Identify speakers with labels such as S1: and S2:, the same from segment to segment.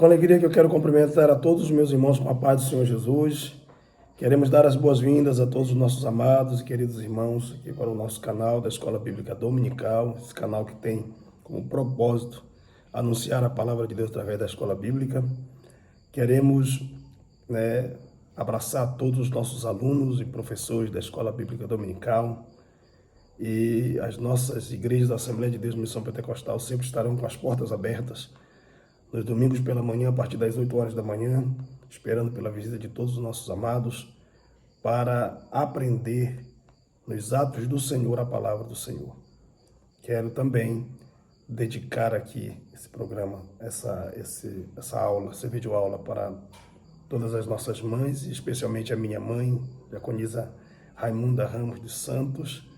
S1: Com alegria que eu quero cumprimentar a todos os meus irmãos com a paz do Senhor Jesus. Queremos dar as boas-vindas a todos os nossos amados e queridos irmãos aqui para o nosso canal da Escola Bíblica Dominical, esse canal que tem como propósito anunciar a palavra de Deus através da Escola Bíblica. Queremos abraçar todos os nossos alunos e professores da Escola Bíblica Dominical, e as nossas igrejas da Assembleia de Deus Missão Pentecostal sempre estarão com as portas abertas nos domingos pela manhã, a partir das 8 horas da manhã, esperando pela visita de todos os nossos amados, para aprender nos atos do Senhor a palavra do Senhor. Quero também dedicar aqui esse programa, essa aula, essa videoaula para todas as nossas mães, e especialmente a minha mãe, diaconisa Raimunda Ramos dos Santos.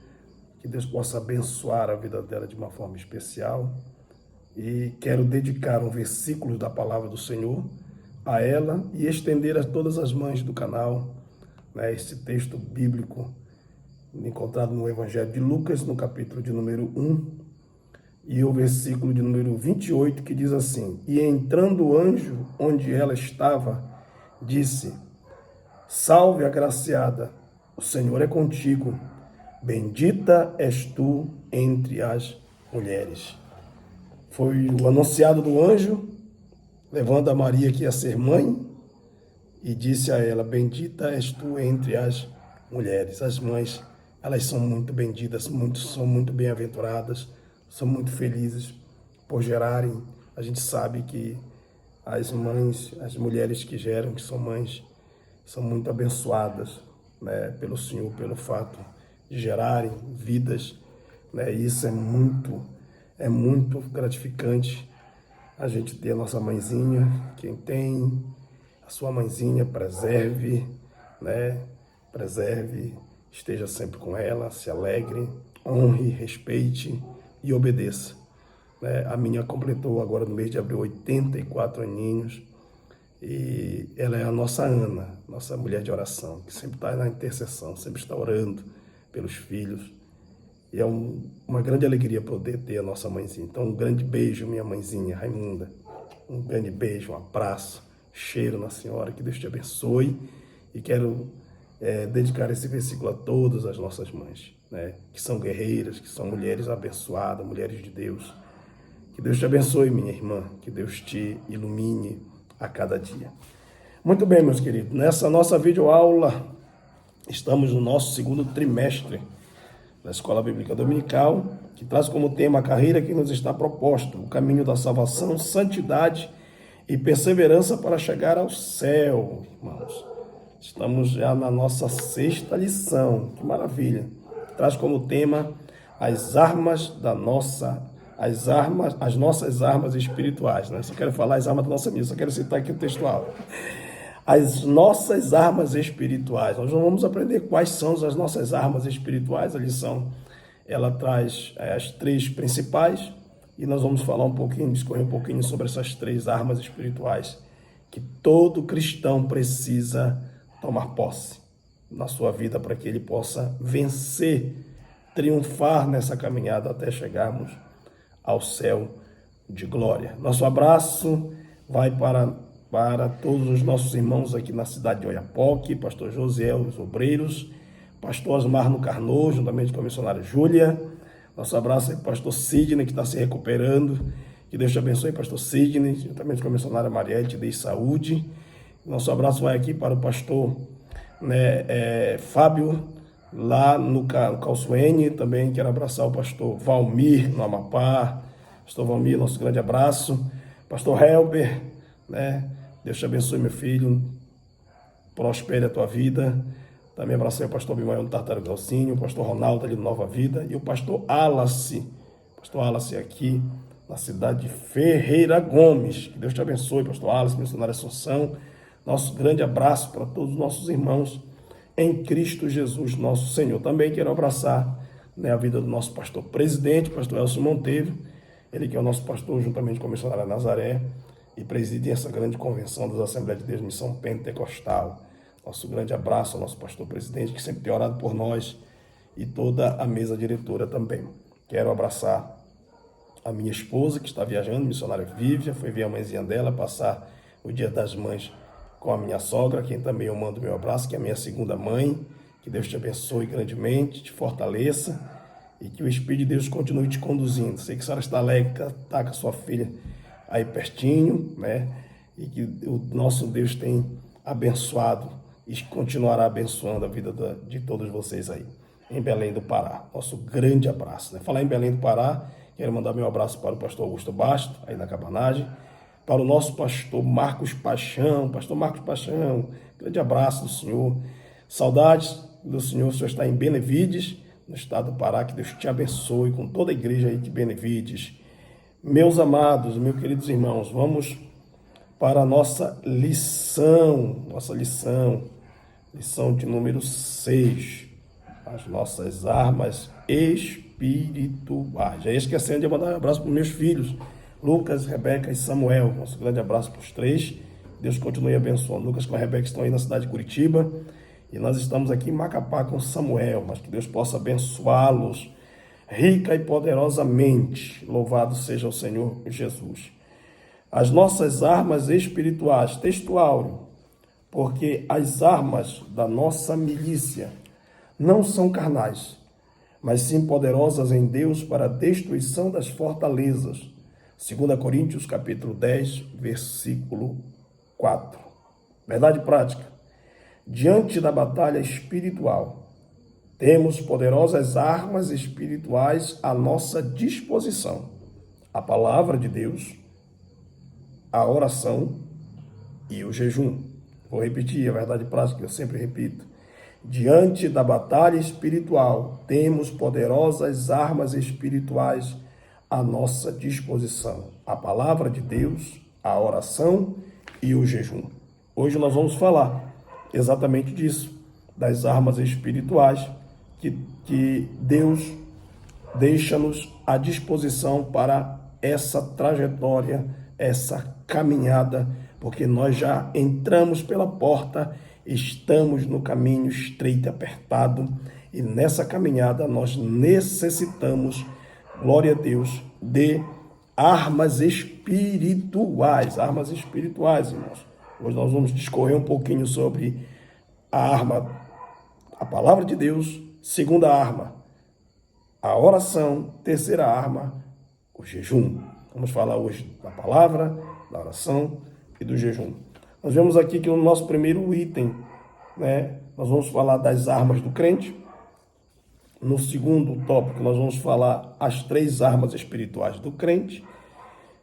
S1: Que Deus possa abençoar a vida dela de uma forma especial. E quero dedicar um versículo da palavra do Senhor a ela e estender a todas as mães do canal, esse texto bíblico encontrado no Evangelho de Lucas, no capítulo de número 1, e o versículo de número 28, que diz assim: E entrando o anjo onde ela estava, disse: Salve, agraciada, o Senhor é contigo, bendita és tu entre as mulheres. Foi o anunciado do anjo, levando a Maria que ia ser mãe, e disse a ela: bendita és tu entre as mulheres. As mães, elas são muito benditas, são muito bem-aventuradas, são muito felizes por gerarem. A gente sabe que as mães, as mulheres que geram, que são mães, são muito abençoadas, pelo Senhor, pelo fato de gerarem vidas, e isso é muito gratificante, a gente ter a nossa mãezinha. Quem tem a sua mãezinha, preserve, preserve, esteja sempre com ela, se alegre, honre, respeite e obedeça. A minha completou agora no mês de abril 84 aninhos, e ela é a nossa Ana, nossa mulher de oração, que sempre está na intercessão, sempre está orando pelos filhos. E é uma grande alegria poder ter a nossa mãezinha. Então, um grande beijo, minha mãezinha Raimunda. Um grande beijo, um abraço, cheiro na senhora, que Deus te abençoe. E quero dedicar esse versículo a todas as nossas mães, que são guerreiras, que são mulheres abençoadas, mulheres de Deus. Que Deus te abençoe, minha irmã, que Deus te ilumine a cada dia. Muito bem, meus queridos, nessa nossa videoaula, estamos no nosso segundo trimestre da Escola Bíblica Dominical, que traz como tema a carreira que nos está proposta, o caminho da salvação, santidade e perseverança para chegar ao céu, irmãos. Estamos já na nossa 6ª lição, que maravilha. Traz como tema as nossas armas espirituais. Só quero falar as armas da nossa vida, só quero citar aqui o textual. As nossas armas espirituais. Nós vamos aprender quais são as nossas armas espirituais. A lição, ela traz as 3 principais, e nós vamos falar um pouquinho, discorrer um pouquinho sobre essas 3 armas espirituais que todo cristão precisa tomar posse na sua vida, para que ele possa vencer, triunfar nessa caminhada até chegarmos ao céu de glória. Nosso abraço vai para todos os nossos irmãos aqui na cidade de Oiapoque, pastor Josiel, os obreiros, pastor Osmar no Carnô, juntamente com a missionária Júlia. Nosso abraço aí para o pastor Sidney, que está se recuperando. Que Deus te abençoe, pastor Sidney, juntamente com a missionária Marielle, te dê saúde. Nosso abraço vai aqui para o pastor Fábio, lá no Calçoene. Também quero abraçar o pastor Valmir, no Amapá. Pastor Valmir, nosso grande abraço. Pastor Helber, Deus te abençoe, meu filho, prospere a tua vida. Também abracei o pastor Bimael no Tartaruga Galcinho, o pastor Ronaldo ali no Nova Vida, e o pastor Alace aqui na cidade de Ferreira Gomes. Que Deus te abençoe, pastor Alace, missionário Assunção. Nosso grande abraço para todos os nossos irmãos em Cristo Jesus, nosso Senhor. Também quero abraçar a vida do nosso pastor presidente, pastor Elcio Monteiro, ele que é o nosso pastor juntamente com a missionária Nazaré, e preside essa grande convenção das Assembleias de Deus Missão Pentecostal. Nosso grande abraço ao nosso pastor presidente, que sempre tem orado por nós, e toda a mesa diretora também. Quero abraçar a minha esposa, que está viajando, missionária Vívia, foi ver a mãezinha dela, passar o Dia das Mães com a minha sogra, quem também eu mando meu abraço, que é a minha segunda mãe. Que Deus te abençoe grandemente, te fortaleça e que o Espírito de Deus continue te conduzindo. Sei que a senhora está alegre, está com a sua filha aí pertinho, né? E que o nosso Deus tem abençoado e continuará abençoando a vida de todos vocês aí, em Belém do Pará. Nosso grande abraço, né? Falar em Belém do Pará, quero mandar meu abraço para o pastor Augusto Basto, aí na Cabanagem, para o nosso pastor Marcos Paixão, grande abraço do Senhor, saudades do Senhor, o Senhor está em Benevides, no estado do Pará, que Deus te abençoe com toda a igreja aí de Benevides. Meus amados, meus queridos irmãos, vamos para a nossa lição de número 6, as nossas armas espirituais. Já ia esquecendo de mandar um abraço para os meus filhos, Lucas, Rebeca e Samuel. Nosso grande abraço para os três. Deus continue abençoando. Lucas com a Rebeca estão aí na cidade de Curitiba e nós estamos aqui em Macapá com Samuel, mas que Deus possa abençoá-los rica e poderosamente. Louvado seja o Senhor Jesus. As nossas armas espirituais, texto áureo, porque as armas da nossa milícia não são carnais, mas sim poderosas em Deus para a destruição das fortalezas. 2 Coríntios capítulo 10, versículo 4. Verdade prática. Diante da batalha espiritual, temos poderosas armas espirituais à nossa disposição. A palavra de Deus, a oração e o jejum. Vou repetir a verdade prática, eu sempre repito. Diante da batalha espiritual, temos poderosas armas espirituais à nossa disposição. A palavra de Deus, a oração e o jejum. Hoje nós vamos falar exatamente disso, das armas espirituais que Deus deixa-nos à disposição para essa trajetória, essa caminhada, porque nós já entramos pela porta, estamos no caminho estreito e apertado, e nessa caminhada nós necessitamos, glória a Deus, de armas espirituais, irmãos. Hoje nós vamos discorrer um pouquinho sobre a arma, a palavra de Deus, segunda arma, a oração, terceira arma, o jejum. Vamos falar hoje da palavra, da oração e do jejum. Nós vemos aqui que no nosso primeiro item, né, nós vamos falar das armas do crente. No segundo tópico, nós vamos falar as 3 armas espirituais do crente.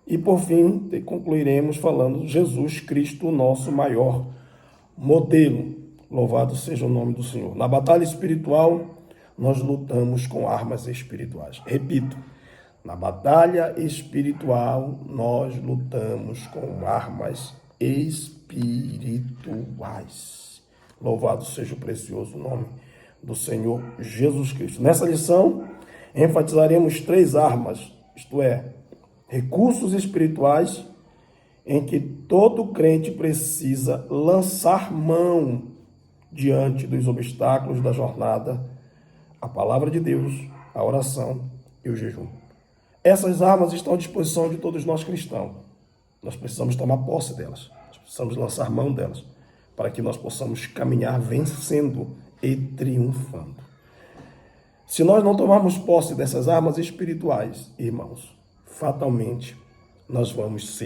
S1: E, por fim, concluiremos falando Jesus Cristo, o nosso maior modelo. Louvado seja o nome do Senhor. Na batalha espiritual, nós lutamos com armas espirituais. Repito, na batalha espiritual, nós lutamos com armas espirituais. Louvado seja o precioso nome do Senhor Jesus Cristo. Nessa lição, enfatizaremos 3 armas, isto é, recursos espirituais em que todo crente precisa lançar mão diante dos obstáculos da jornada, a palavra de Deus, a oração e o jejum. Essas armas estão à disposição de todos nós cristãos. Nós precisamos tomar posse delas, nós precisamos lançar mão delas, para que nós possamos caminhar vencendo e triunfando. Se nós não tomarmos posse dessas armas espirituais, irmãos, fatalmente nós vamos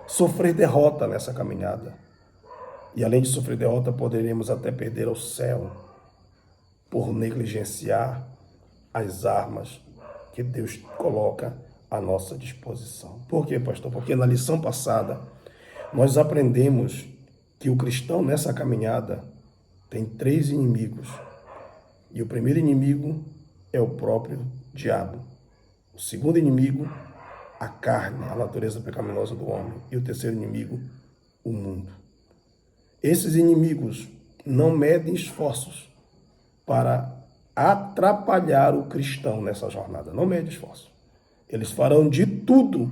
S1: sofrer derrota nessa caminhada. E além de sofrer derrota, poderemos até perder o céu por negligenciar as armas que Deus coloca à nossa disposição. Por quê, pastor? Porque na lição passada nós aprendemos que o cristão nessa caminhada tem 3 inimigos. E o primeiro inimigo é o próprio diabo. O segundo inimigo, a carne, a natureza pecaminosa do homem. E o terceiro inimigo, o mundo. Esses inimigos não medem esforços para atrapalhar o cristão nessa jornada. Não medem esforços. Eles farão de tudo.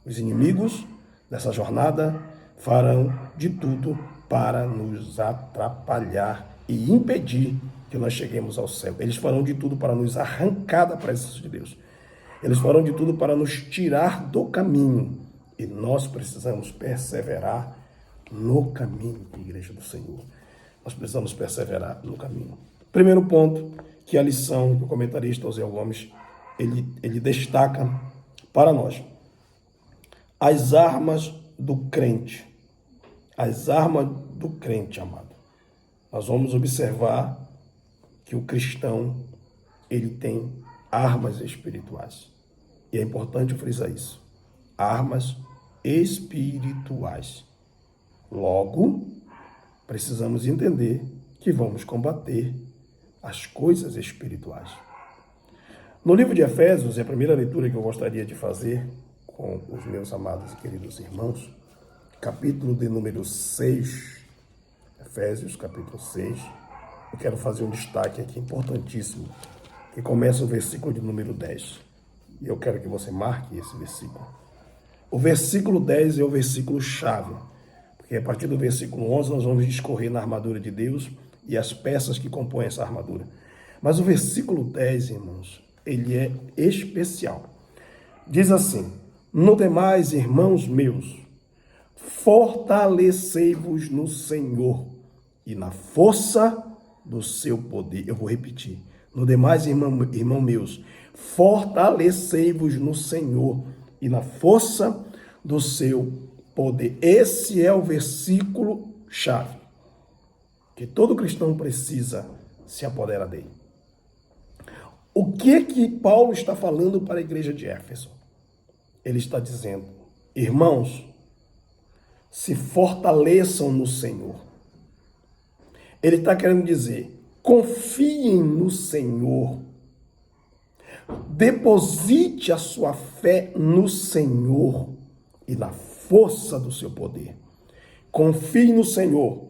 S1: Os inimigos dessa jornada farão de tudo para nos atrapalhar e impedir que nós cheguemos ao céu. Eles farão de tudo para nos arrancar da presença de Deus. Eles farão de tudo para nos tirar do caminho. E nós precisamos perseverar no caminho, igreja do Senhor. Nós precisamos perseverar no caminho. Primeiro ponto, que a lição do comentarista Osiel Gomes, ele destaca para nós. As armas do crente. As armas do crente, amado. Nós vamos observar que o cristão, ele tem armas espirituais. E é importante frisar isso. Armas espirituais. Logo, precisamos entender que vamos combater as coisas espirituais. No livro de Efésios, é a primeira leitura que eu gostaria de fazer com os meus amados e queridos irmãos, capítulo de número 6, Efésios, capítulo 6, eu quero fazer um destaque aqui importantíssimo, que começa o versículo de número 10. E eu quero que você marque esse versículo. O versículo 10 é o versículo chave, porque a partir do versículo 11 nós vamos discorrer na armadura de Deus e as peças que compõem essa armadura. Mas o versículo 10, irmãos, ele é especial. Diz assim: no demais, irmãos meus, fortalecei-vos no Senhor e na força do seu poder. Eu vou repetir. No demais, irmão meus, fortalecei-vos no Senhor e na força do seu poder. Esse é o versículo chave que todo cristão precisa se apoderar dele. O que Paulo está falando para a igreja de Éfeso? Ele está dizendo: irmãos, se fortaleçam no Senhor. Ele está querendo dizer: confiem no Senhor. Deposite a sua fé no Senhor e na força do seu poder. Confie no Senhor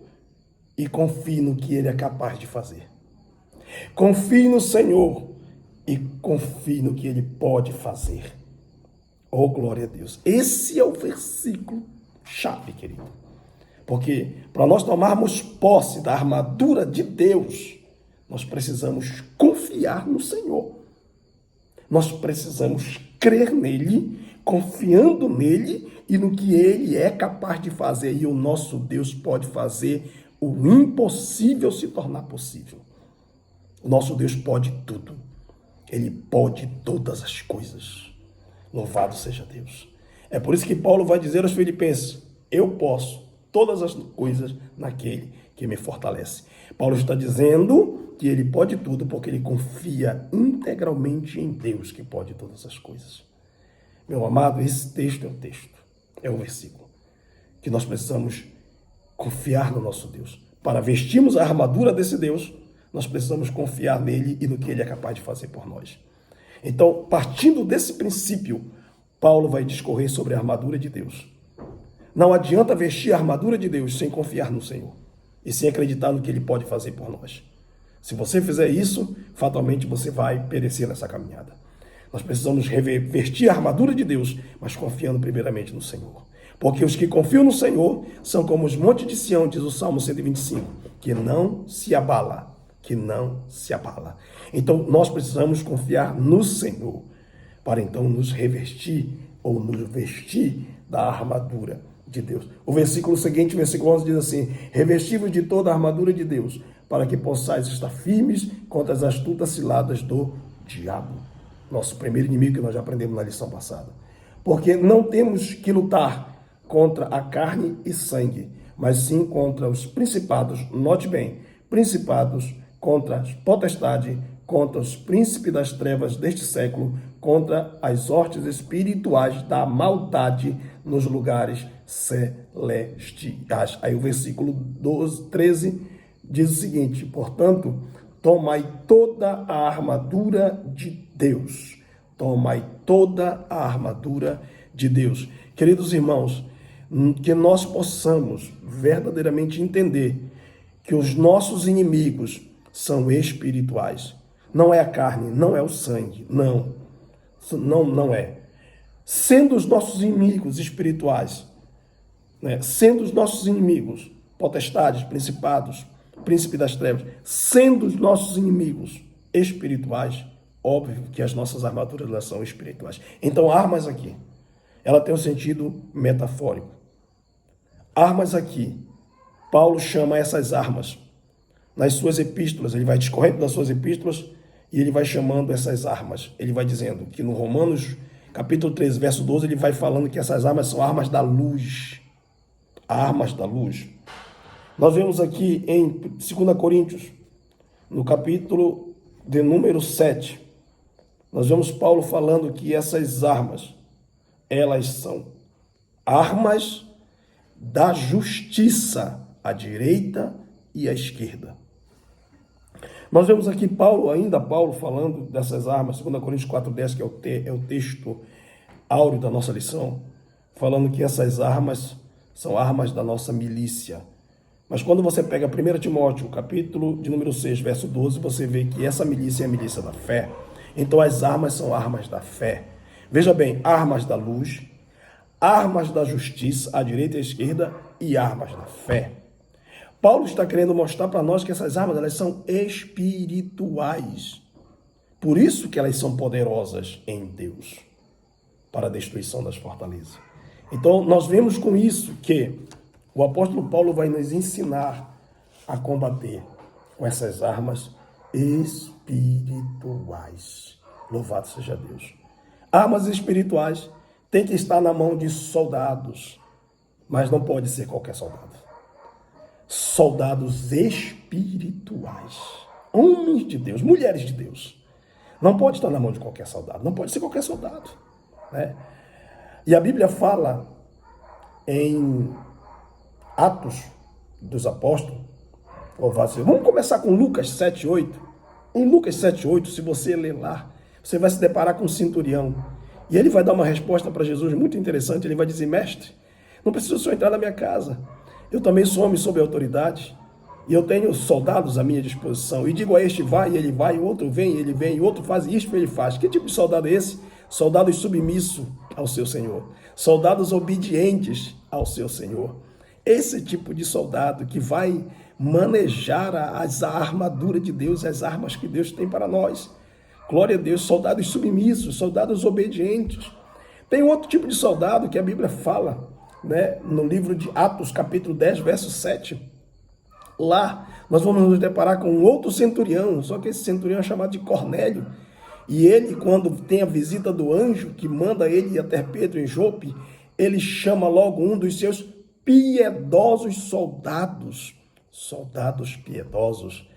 S1: e confie no que Ele é capaz de fazer. Confie no Senhor e confie no que Ele pode fazer. Oh, glória a Deus. Esse é o versículo chave, querido. Porque para nós tomarmos posse da armadura de Deus, nós precisamos confiar no Senhor. Nós precisamos crer nele, confiando nele e no que ele é capaz de fazer. E o nosso Deus pode fazer o impossível se tornar possível. O nosso Deus pode tudo. Ele pode todas as coisas. Louvado seja Deus. É por isso que Paulo vai dizer aos Filipenses: eu posso todas as coisas naquele que me fortalece. Paulo está dizendo que ele pode tudo porque ele confia integralmente em Deus que pode todas as coisas. Meu amado, esse texto é o texto, é o versículo que nós precisamos confiar no nosso Deus. Para vestirmos a armadura desse Deus, nós precisamos confiar nele e no que ele é capaz de fazer por nós. Então, partindo desse princípio, Paulo vai discorrer sobre a armadura de Deus. Não adianta vestir a armadura de Deus sem confiar no Senhor e sem acreditar no que ele pode fazer por nós. Se você fizer isso, fatalmente você vai perecer nessa caminhada. Nós precisamos vestir a armadura de Deus, mas confiando primeiramente no Senhor. Porque os que confiam no Senhor são como os montes de Sião, diz o Salmo 125, que não se abala, que não se abala. Então, nós precisamos confiar no Senhor, para então nos revestir ou nos vestir da armadura de Deus. O versículo seguinte, o versículo 11, diz assim: revesti-vos de toda a armadura de Deus, para que possais estar firmes contra as astutas ciladas do diabo. Nosso primeiro inimigo que nós já aprendemos na lição passada. Porque não temos que lutar contra a carne e sangue, mas sim contra os principados, note bem, principados, contra as potestades, contra os príncipes das trevas deste século, contra as hostes espirituais da maldade nos lugares celestiais. Aí o versículo 13 diz o seguinte: portanto, tomai toda a armadura de Deus. Tomai toda a armadura de Deus. Queridos irmãos, que nós possamos verdadeiramente entender que os nossos inimigos são espirituais. Não é a carne, não é o sangue, não é. Sendo os nossos inimigos espirituais, sendo os nossos inimigos potestades, principados, príncipe das trevas, sendo os nossos inimigos espirituais, óbvio que as nossas armaduras elas são espirituais. Então, armas aqui ela tem um sentido metafórico. Armas aqui, Paulo chama essas armas. Nas suas epístolas, ele vai discorrendo das suas epístolas e ele vai chamando essas armas. Ele vai dizendo que no Romanos, capítulo 13, verso 12, ele vai falando que essas armas são armas da luz. Armas da luz. Nós vemos aqui em 2 Coríntios, no capítulo de número 7, nós vemos Paulo falando que essas armas, elas são armas da justiça, à direita e à esquerda. Nós vemos aqui Paulo falando dessas armas, 2 Coríntios 4,10, que é o texto áureo da nossa lição, falando que essas armas são armas da nossa milícia. Mas quando você pega 1 Timóteo, capítulo de número 6, verso 12, você vê que essa milícia é a milícia da fé. Então as armas são armas da fé. Veja bem, armas da luz, armas da justiça, à direita e à esquerda, e armas da fé. Paulo está querendo mostrar para nós que essas armas, elas são espirituais. Por isso que elas são poderosas em Deus, para a destruição das fortalezas. Então, nós vemos com isso que o apóstolo Paulo vai nos ensinar a combater com essas armas espirituais. Louvado seja Deus. Armas espirituais têm que estar na mão de soldados, mas não pode ser qualquer soldado. Soldados espirituais, homens de Deus, mulheres de Deus. Não pode estar na mão de qualquer soldado, não pode ser qualquer soldado, né? E a Bíblia fala em Atos dos Apóstolos, vamos começar com Lucas 7,8. Em Lucas 7,8, se você ler lá, você vai se deparar com um centurião. E ele vai dar uma resposta para Jesus muito interessante. Ele vai dizer: mestre, não precisa só entrar na minha casa. Eu também sou homem sob autoridade. E eu tenho soldados à minha disposição. E digo a este vai, e ele vai. O outro vem, e ele vem. E o outro faz isto, e ele faz. Que tipo de soldado é esse? Soldados submissos ao seu Senhor. Soldados obedientes ao seu Senhor. Esse tipo de soldado que vai manejar a armadura de Deus, as armas que Deus tem para nós. Glória a Deus, soldados submissos, soldados obedientes. Tem outro tipo de soldado que a Bíblia fala, né, no livro de Atos, capítulo 10, verso 7. Lá nós vamos nos deparar com um outro centurião, só que esse centurião é chamado de Cornélio. E ele, quando tem a visita do anjo que manda ele ir até Pedro em Jope, ele chama logo um dos seus piedosos soldados. Soldados piedosos,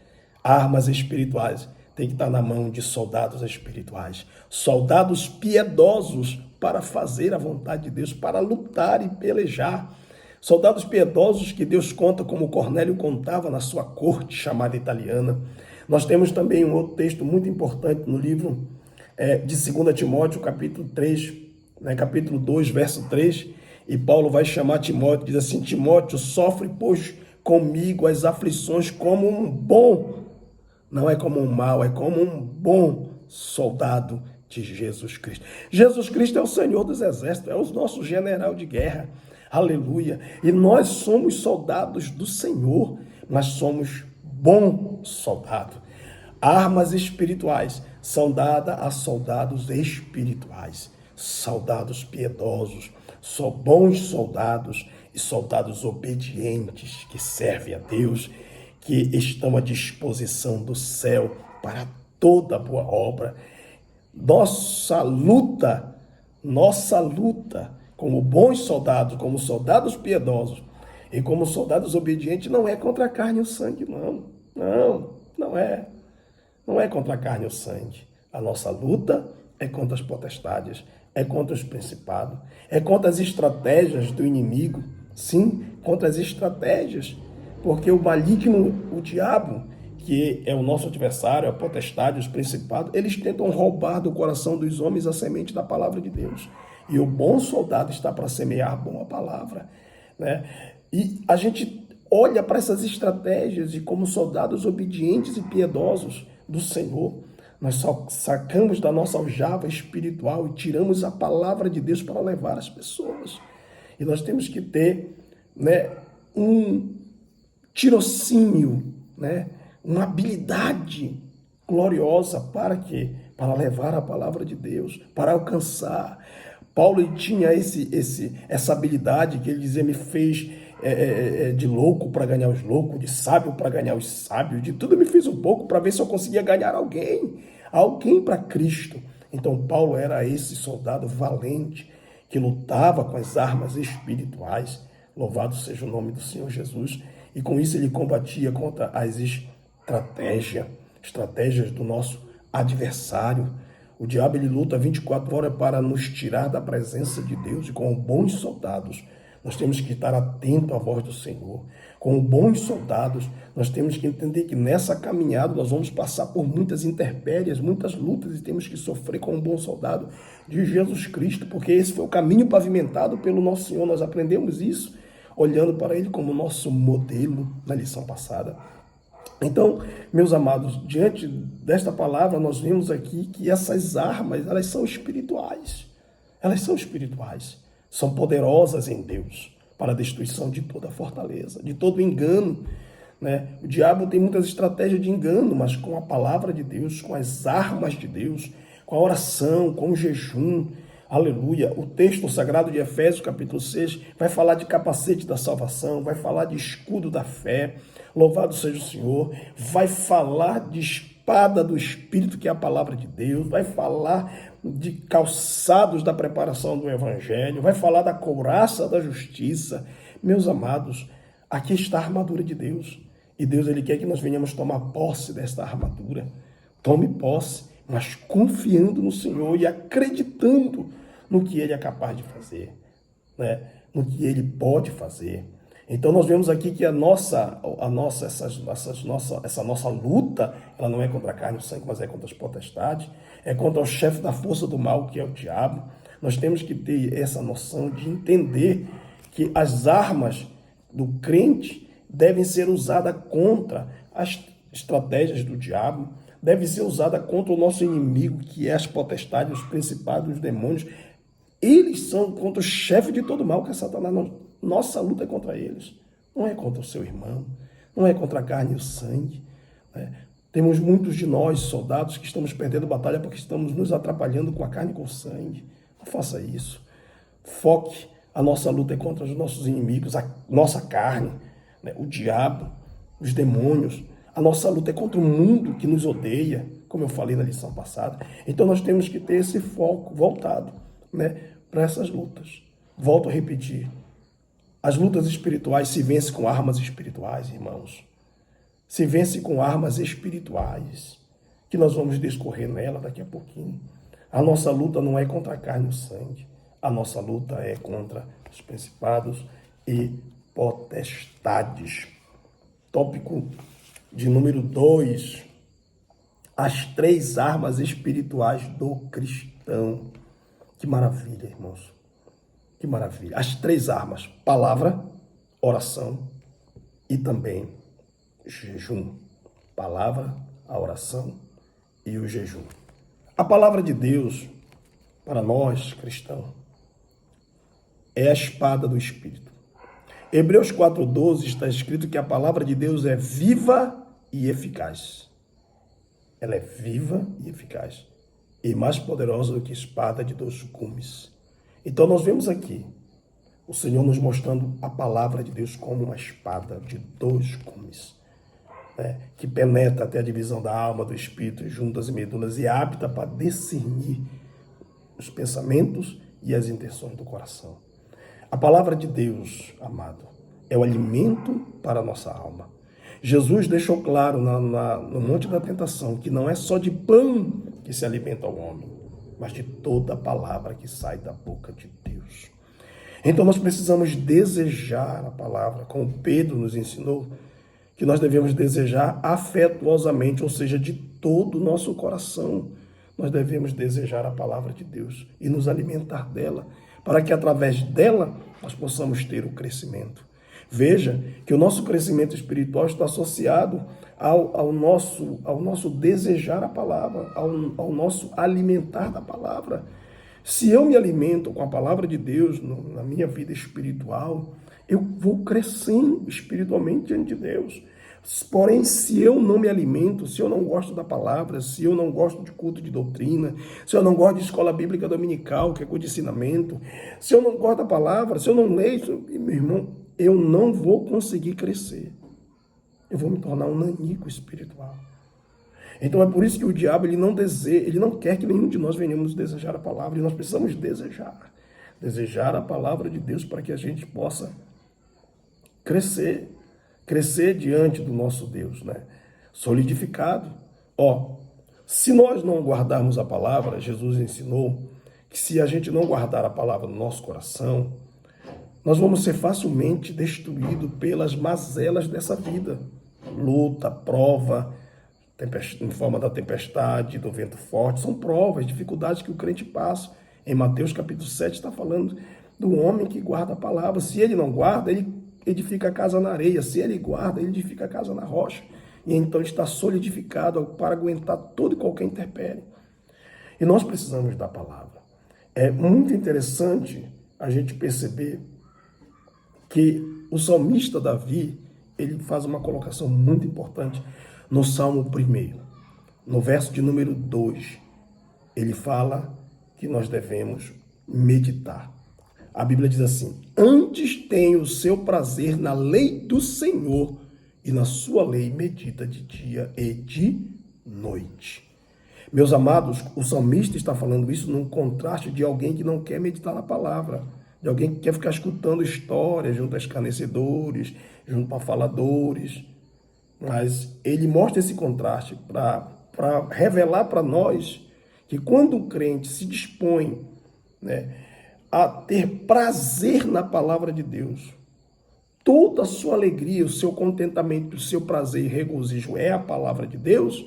S1: armas espirituais. Tem que estar na mão de soldados espirituais. Soldados piedosos para fazer a vontade de Deus, para lutar e pelejar. Soldados piedosos que Deus conta como Cornélio contava na sua corte chamada italiana. Nós temos também um outro texto muito importante no livro de 2 Timóteo, capítulo 3, capítulo 2, verso 3. E Paulo vai chamar Timóteo, diz assim: Timóteo, sofre, pois, comigo as aflições como um bom, não é como um mau, é como um bom soldado de Jesus Cristo. Jesus Cristo é o Senhor dos exércitos, é o nosso general de guerra. Aleluia. E nós somos soldados do Senhor, nós somos bom soldado. Armas espirituais são dadas a soldados espirituais, soldados piedosos, bons soldados e soldados obedientes que servem a Deus, que estão à disposição do céu para toda boa obra. Nossa luta como bons soldados, como soldados piedosos e como soldados obedientes não é contra a carne e o sangue, não. Não é. Não é contra a carne e o sangue. A nossa luta é contra as potestades, é contra os principados, é contra as estratégias do inimigo. Sim, contra as estratégias. Porque o maligno, o diabo, que é o nosso adversário, a potestade, os principados, eles tentam roubar do coração dos homens a semente da palavra de Deus. E o bom soldado está para semear a boa palavra, né? E a gente olha para essas estratégias e como soldados obedientes e piedosos do Senhor, nós só sacamos da nossa aljava espiritual e tiramos a palavra de Deus para levar as pessoas. E nós temos que ter, um tirocínio, uma habilidade gloriosa para quê? Para levar a palavra de Deus, para alcançar, Paulo ele tinha essa habilidade que ele dizia, me fez de louco para ganhar os loucos, de sábio para ganhar os sábios, de tudo me fez um pouco para ver se eu conseguia ganhar alguém para Cristo. Então Paulo era esse soldado valente que lutava com as armas espirituais, louvado seja o nome do Senhor Jesus, e com isso ele combatia contra as estratégias do nosso adversário. O diabo ele luta 24 horas para nos tirar da presença de Deus, e como bons soldados nós temos que estar atento à voz do Senhor. Como bons soldados nós temos que entender que nessa caminhada nós vamos passar por muitas intempéries, muitas lutas, e temos que sofrer como um bom soldado de Jesus Cristo, porque esse foi o caminho pavimentado pelo nosso Senhor. Nós aprendemos isso olhando para Ele como nosso modelo na lição passada. Então, meus amados, diante desta palavra, nós vemos aqui que essas armas, elas são espirituais. Elas são espirituais. São poderosas em Deus para a destruição de toda fortaleza, de todo engano, né? O diabo tem muitas estratégias de engano, mas com a palavra de Deus, com as armas de Deus, com a oração, com o jejum, aleluia. O texto sagrado de Efésios, capítulo 6, vai falar de capacete da salvação, vai falar de escudo da fé, louvado seja o Senhor, vai falar de espada do Espírito, que é a palavra de Deus, vai falar de calçados da preparação do Evangelho, vai falar da couraça da justiça. Meus amados, aqui está a armadura de Deus, e Deus ele quer que nós venhamos tomar posse desta armadura. Tome posse, mas confiando no Senhor e acreditando no que Ele é capaz de fazer, né? No que Ele pode fazer. Então nós vemos aqui que essa nossa luta, ela não é contra a carne e o sangue, mas é contra as potestades, é contra o chefe da força do mal, que é o diabo. Nós temos que ter essa noção de entender que as armas do crente devem ser usadas contra as estratégias do diabo, devem ser usadas contra o nosso inimigo, que é as potestades, os principados, os demônios. Eles são contra o chefe de todo mal, que é Satanás. Nossa luta é contra eles, não é contra o seu irmão, não é contra a carne e o sangue, né? Temos muitos de nós, soldados, que estamos perdendo batalha porque estamos nos atrapalhando com a carne e com o sangue. Não faça isso. Foque, a nossa luta é contra os nossos inimigos, a nossa carne, né? O diabo, os demônios. A nossa luta é contra o mundo que nos odeia, como eu falei na lição passada. Então nós temos que ter esse foco voltado, né, para essas lutas. Volto a repetir. As lutas espirituais se vencem com armas espirituais, irmãos. Se vence com armas espirituais, que nós vamos discorrer nela daqui a pouquinho. A nossa luta não é contra a carne e o sangue. A nossa luta é contra os principados e potestades. Tópico de número 2. As 3 armas espirituais do cristão. Que maravilha, irmãos. Que maravilha. As 3 armas: palavra, oração e também jejum. Palavra, a oração e o jejum. A palavra de Deus, para nós cristãos, é a espada do Espírito. Hebreus 4:12 está escrito que a palavra de Deus é viva e eficaz. Ela é viva e eficaz, e mais poderosa do que espada de 2 gumes. Então nós vemos aqui o Senhor nos mostrando a palavra de Deus como uma espada de 2 gumes, né, que penetra até a divisão da alma, do espírito, juntas e medulas, e é apta para discernir os pensamentos e as intenções do coração. A palavra de Deus, amado, é o alimento para a nossa alma. Jesus deixou claro no Monte da Tentação que não é só de pão que se alimenta o homem, mas de toda a palavra que sai da boca de Deus. Então nós precisamos desejar a palavra, como Pedro nos ensinou, que nós devemos desejar afetuosamente, ou seja, de todo o nosso coração. Nós devemos desejar a palavra de Deus e nos alimentar dela, para que através dela nós possamos ter o crescimento. Veja que o nosso crescimento espiritual está associado ao nosso desejar a palavra, ao nosso alimentar da palavra. Se eu me alimento com a palavra de Deus na minha vida espiritual, eu vou crescendo espiritualmente diante de Deus. Porém, se eu não me alimento, se eu não gosto da palavra, se eu não gosto de culto de doutrina, se eu não gosto de escola bíblica dominical, que é culto de ensinamento, se eu não gosto da palavra, se eu não leio, meu irmão, eu não vou conseguir crescer. Eu vou me tornar um nanico espiritual. Então é por isso que o diabo ele não quer que nenhum de nós venhamos desejar a palavra, e nós precisamos desejar a palavra de Deus para que a gente possa crescer diante do nosso Deus, né? Solidificado. Se nós não guardarmos a palavra, Jesus ensinou que se a gente não guardar a palavra no nosso coração, nós vamos ser facilmente destruídos pelas mazelas dessa vida. Luta, prova, em forma da tempestade, do vento forte, são provas, dificuldades que o crente passa. Em Mateus capítulo 7 está falando do homem que guarda a palavra. Se ele não guarda, ele edifica a casa na areia. Se ele guarda, ele edifica a casa na rocha. E então está solidificado para aguentar toda e qualquer intempérie. E nós precisamos da palavra. É muito interessante a gente perceber que o salmista Davi, ele faz uma colocação muito importante no Salmo 1, no verso de número 2, ele fala que nós devemos meditar. A Bíblia diz assim: antes tem o seu prazer na lei do Senhor, e na sua lei medita de dia e de noite. Meus amados, o salmista está falando isso num contraste de alguém que não quer meditar na palavra, de alguém que quer ficar escutando histórias junto a escarnecedores, junto a faladores. Mas ele mostra esse contraste para revelar para nós que quando o crente se dispõe, né, a ter prazer na palavra de Deus, toda a sua alegria, o seu contentamento, o seu prazer e regozijo é a palavra de Deus,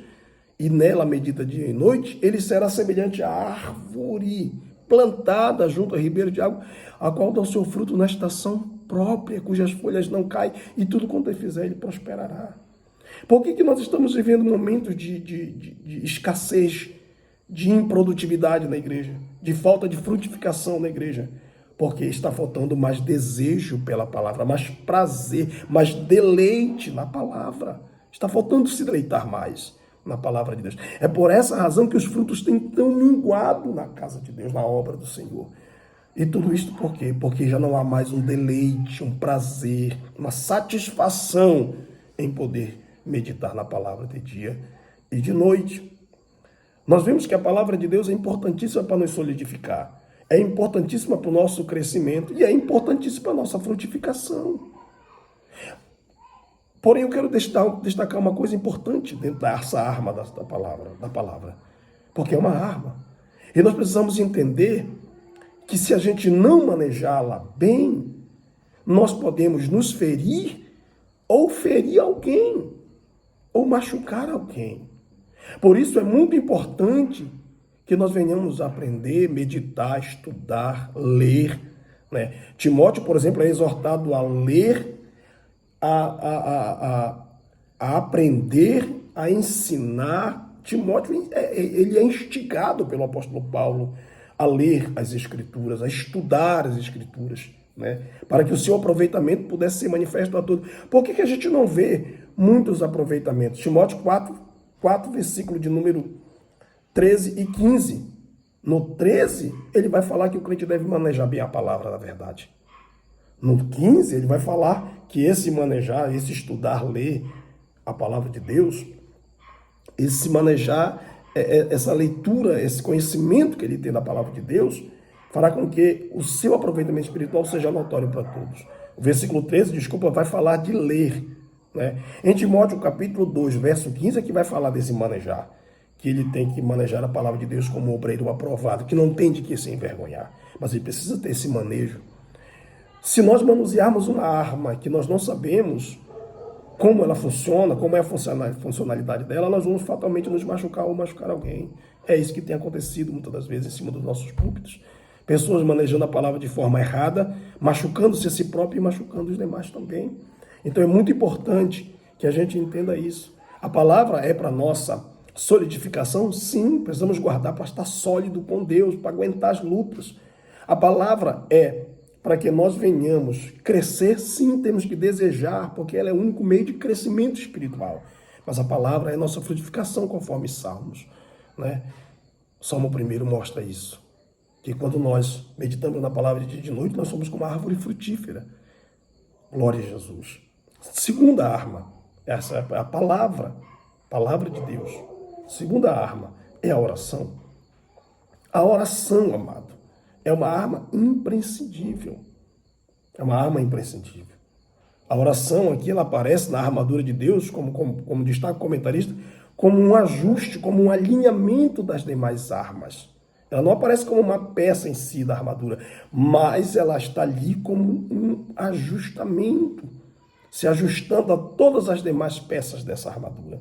S1: e nela medita dia e noite, ele será semelhante à árvore plantada junto a ribeiro de água, a qual dá o seu fruto na estação própria, cujas folhas não caem, e tudo quanto ele fizer, ele prosperará. Por que nós estamos vivendo momentos de escassez, de improdutividade na igreja, de falta de frutificação na igreja? Porque está faltando mais desejo pela palavra, mais prazer, mais deleite na palavra. Está faltando se deleitar mais na palavra de Deus. É por essa razão que os frutos têm tão minguado na casa de Deus, na obra do Senhor. E tudo isso por quê? Porque já não há mais um deleite, um prazer, uma satisfação em poder meditar na palavra de dia e de noite. Nós vemos que a palavra de Deus é importantíssima para nos solidificar, é importantíssima para o nosso crescimento e é importantíssima para a nossa frutificação. Porém, eu quero destacar uma coisa importante dentro dessa arma da palavra, porque é uma arma. E nós precisamos entender que se a gente não manejá-la bem, nós podemos nos ferir ou ferir alguém, ou machucar alguém. Por isso é muito importante que nós venhamos a aprender, meditar, estudar, ler, né? Timóteo, por exemplo, é exortado a ler, a aprender, a ensinar. Timóteo, ele é instigado pelo apóstolo Paulo a ler as Escrituras, a estudar as Escrituras, né? Para que o seu aproveitamento pudesse ser manifesto a todos. Por que a gente não vê muitos aproveitamentos? Timóteo 4, versículo de número 13 e 15. No 13, ele vai falar que o crente deve manejar bem a palavra da verdade. No 15, ele vai falar que esse manejar, esse estudar, ler a palavra de Deus, esse manejar, essa leitura, esse conhecimento que ele tem da palavra de Deus, fará com que o seu aproveitamento espiritual seja notório para todos. O versículo 13, vai falar de ler, né? Em Timóteo capítulo 2, verso 15, é que vai falar desse manejar, que ele tem que manejar a palavra de Deus como obreiro aprovado, que não tem de que se envergonhar, mas ele precisa ter esse manejo. Se nós manusearmos uma arma que nós não sabemos como ela funciona, como é a funcionalidade dela, nós vamos fatalmente nos machucar ou machucar alguém. É isso que tem acontecido muitas das vezes em cima dos nossos púlpitos. Pessoas manejando a palavra de forma errada, machucando-se a si próprio e machucando os demais também. Então é muito importante que a gente entenda isso. A palavra é para nossa solidificação? Sim, precisamos guardar para estar sólido com Deus, para aguentar as lutas. A palavra é para que nós venhamos crescer, sim, temos que desejar, porque ela é o único meio de crescimento espiritual. Mas a palavra é nossa frutificação, conforme Salmos, né? Salmo 1 mostra isso, que quando nós meditamos na palavra de dia e de noite, nós somos como uma árvore frutífera. Glória a Jesus. Segunda arma, essa é a palavra de Deus. Segunda arma é a oração. A oração, amado, é uma arma imprescindível. É uma arma imprescindível. A oração aqui, ela aparece na armadura de Deus, como destaca o comentarista, como um ajuste, como um alinhamento das demais armas. Ela não aparece como uma peça em si da armadura, mas ela está ali como um ajustamento, se ajustando a todas as demais peças dessa armadura.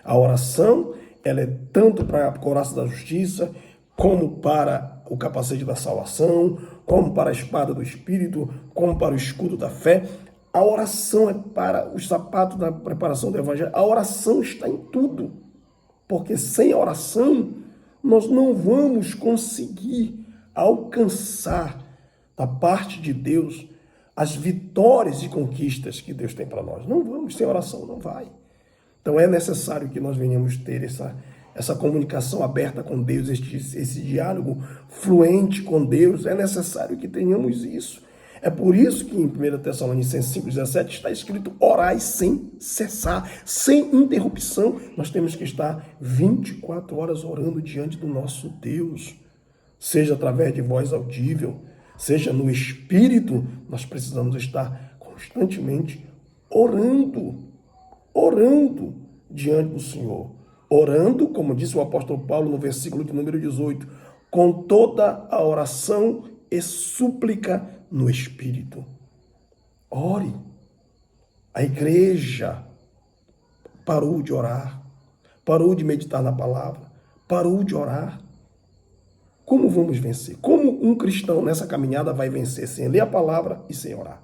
S1: A oração, ela é tanto para a couraça da justiça, como para o capacete da salvação, como para a espada do Espírito, como para o escudo da fé. A oração é para os sapatos da preparação do Evangelho. A oração está em tudo. Porque sem a oração, nós não vamos conseguir alcançar da parte de Deus as vitórias e conquistas que Deus tem para nós. Não vamos, sem oração não vai. Então é necessário que nós venhamos ter essa comunicação aberta com Deus, esse diálogo fluente com Deus. É necessário que tenhamos isso. É por isso que em 1 Tessalonicenses 5,17 está escrito: orai sem cessar, sem interrupção. Nós temos que estar 24 horas orando diante do nosso Deus, seja através de voz audível, seja no Espírito. Nós precisamos estar constantemente orando diante do Senhor. Orando, como disse o apóstolo Paulo no versículo de número 18, com toda a oração e súplica no Espírito. Ore. A igreja parou de orar, parou de meditar na palavra, parou de orar. Como vamos vencer? Como um cristão nessa caminhada vai vencer sem ler a palavra e sem orar?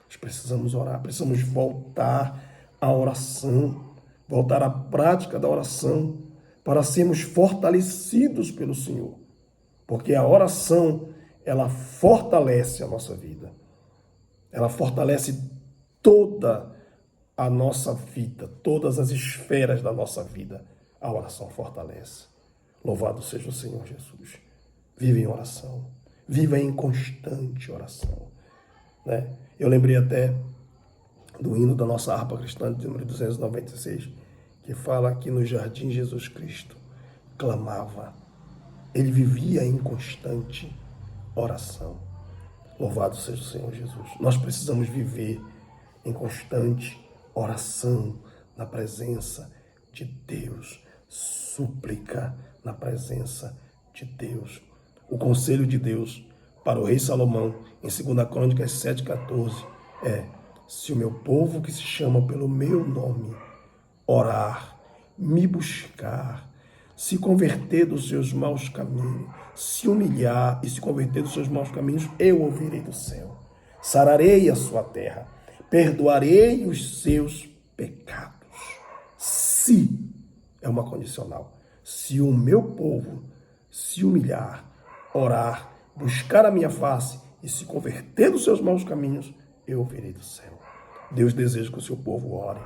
S1: Nós precisamos orar, precisamos voltar à oração, voltar à prática da oração, para sermos fortalecidos pelo Senhor. Porque a oração, ela fortalece a nossa vida. Ela fortalece toda a nossa vida, todas as esferas da nossa vida. A oração fortalece. Louvado seja o Senhor Jesus. Viva em oração. Viva em constante oração. Né? Eu lembrei até do hino da nossa harpa cristã, de número 296, que fala que no jardim Jesus Cristo clamava. Ele vivia em constante oração. Louvado seja o Senhor Jesus. Nós precisamos viver em constante oração na presença de Deus. Súplica na presença de Deus. O conselho de Deus para o rei Salomão, em 2 Crônicas 7,14, é: se o meu povo que se chama pelo meu nome orar, me buscar, se converter dos seus maus caminhos, se humilhar e se converter dos seus maus caminhos, eu ouvirei do céu, sararei a sua terra, perdoarei os seus pecados. Se, é uma condicional, se o meu povo se humilhar, orar, buscar a minha face e se converter dos seus maus caminhos, eu ouvirei do céu. Deus deseja que o seu povo ore.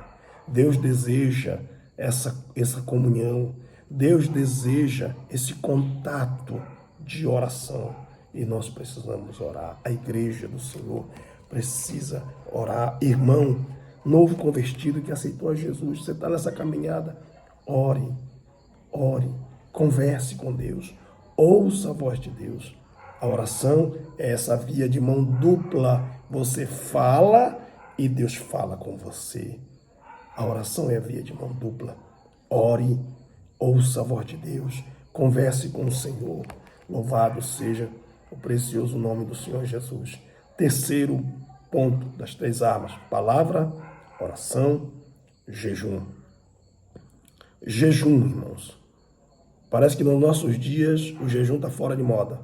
S1: Deus deseja essa comunhão. Deus deseja esse contato de oração. E nós precisamos orar. A igreja do Senhor precisa orar. Irmão, novo convertido que aceitou a Jesus, você está nessa caminhada, ore, converse com Deus, ouça a voz de Deus. A oração é essa via de mão dupla. Você fala e Deus fala com você. A oração é a via de mão dupla. Ore, ouça a voz de Deus, converse com o Senhor. Louvado seja o precioso nome do Senhor Jesus. Terceiro ponto das 3 armas: palavra, oração, jejum. Jejum, irmãos. Parece que nos nossos dias o jejum está fora de moda,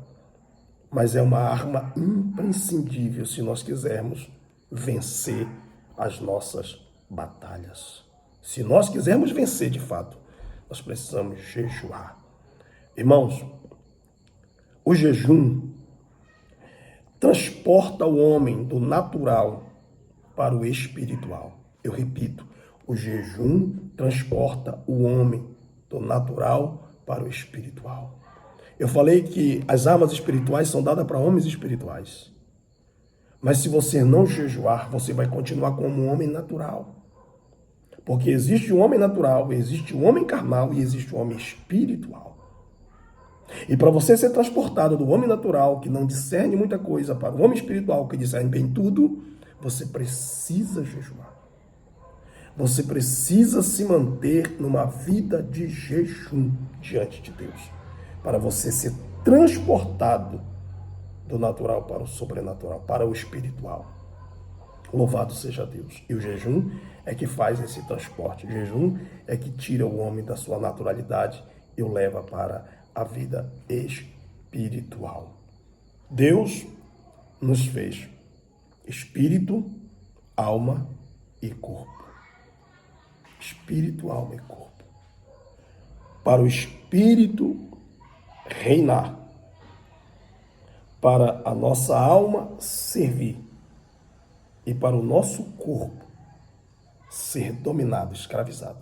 S1: mas é uma arma imprescindível se nós quisermos vencer as nossas batalhas. Se nós quisermos vencer de fato, nós precisamos jejuar. Irmãos, o jejum transporta o homem do natural para o espiritual. Eu repito, o jejum transporta o homem do natural para o espiritual. Eu falei que as armas espirituais são dadas para homens espirituais. Mas se você não jejuar, você vai continuar como um homem natural. Porque existe o homem natural, existe o homem carnal e existe o homem espiritual. E para você ser transportado do homem natural, que não discerne muita coisa, para o homem espiritual, que discerne bem tudo, você precisa jejuar. Você precisa se manter numa vida de jejum diante de Deus, para você ser transportado do natural para o sobrenatural, para o espiritual. Louvado seja Deus. E o jejum é que faz esse transporte. O jejum é que tira o homem da sua naturalidade e o leva para a vida espiritual. Deus nos fez espírito, alma e corpo. Espírito, alma e corpo. Para o espírito reinar, para a nossa alma servir e para o nosso corpo ser dominado, escravizado.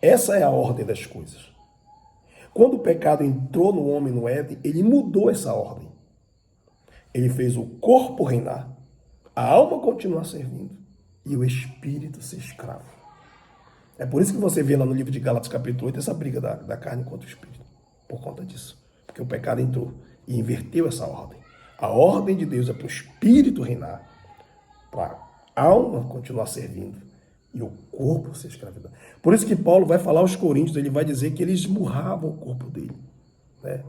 S1: Essa é a ordem das coisas. Quando o pecado entrou no homem no Éden, ele mudou essa ordem. Ele fez o corpo reinar, a alma continuar servindo e o espírito ser escravo. É por isso que você vê lá no livro de Gálatas capítulo 8 essa briga da carne contra o espírito. Por conta disso. Porque o pecado entrou e inverteu essa ordem. A ordem de Deus é para o espírito reinar, para a alma continuar servindo e o corpo ser escravidão. Por isso que Paulo vai falar aos Coríntios, ele vai dizer que ele esmurrava o corpo dele, né?